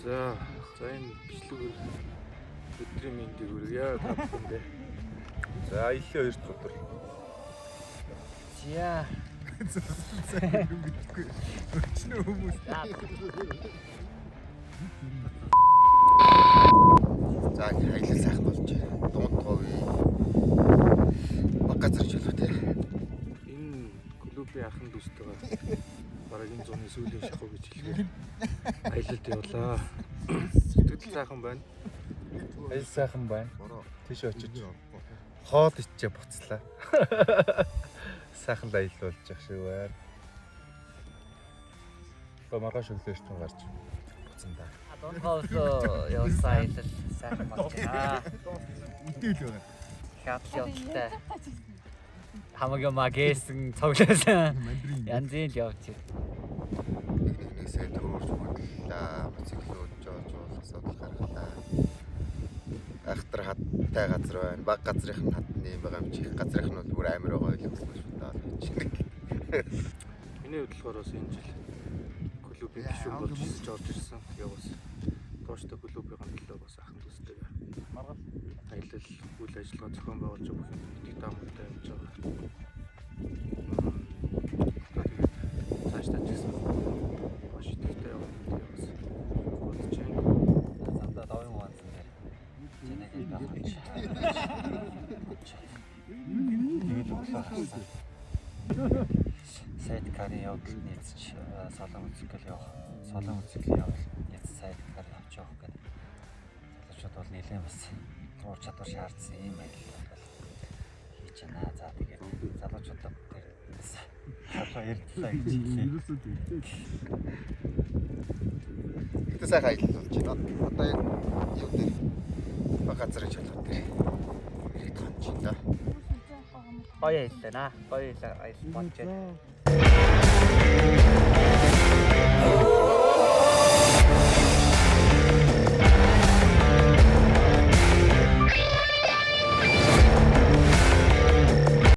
За энэ бичлэг өдрийн мэндийг хүргье та бүхэндээ. За илүү 2 дахь өдөр. Яа. Мэдгүй. Өчнөө хүмүүс. За аялал сайхан болж байна. Дунд говь баг газар жилүү те. Энэ клубын ахын дүүстэйгээ бараг энэ зуны сүүлийн шахуу гэж хэлээ. Аялалд явлаа. Сэтгэл сайхан байна. Аялал сайхан байна. Тийш очиж хоол ичээ буцлаа. Сайхан аялал болж явах шиг байна. Маргааш өглөө ч гарч буцсан да. Дундгоолоо явсан аялал сайхан болж байна. Үтэл байна. Хятад явталтай. Хамаагийн магээсэн цоглуулсан. Янзын л явж байна. Нэгнээсээ төрж хөдлөө, моциклууд жоо асуудал гаргалаа. Ахтар хаттай газар байна. Баг газрын хатны юм байгаа юм чи. Газрын нь бол бүр амар байгаа юм шүү дээ. Миний хөдөлгөөроос энэ жил клубын гишүүн болж орж ирсэн. Яваас тууштай клубын төлөө бас ахын дүүстэйгээ аялал үйл ажиллагаа зохион байгуулж бүх юм нэг таамагтай явж байгаа. Цаашдаа ч гэсэн маш идэвхтэй явах яваас бодож байна. Замдаа давын уансан дээр. Жинэг явах. Сайдкарын явдал нийцч солон үзэгэл явах. Солон үзэгэл явах. Нийц сайдкар авч явах гэдэг. Залуучууд бол нэлээд бас уур чадвар шаардсан юм аялал хийж байна. За тэгээд залуучуудад тэр харлаа ярьдлаа гэж хэлээ. Ихтэй сайхан аялал болж байна. Одоо яг юу дээр баг газрын жилүү дээр ирээд хонч байна. Гоё аяллаа. Гоё аялал болж байна.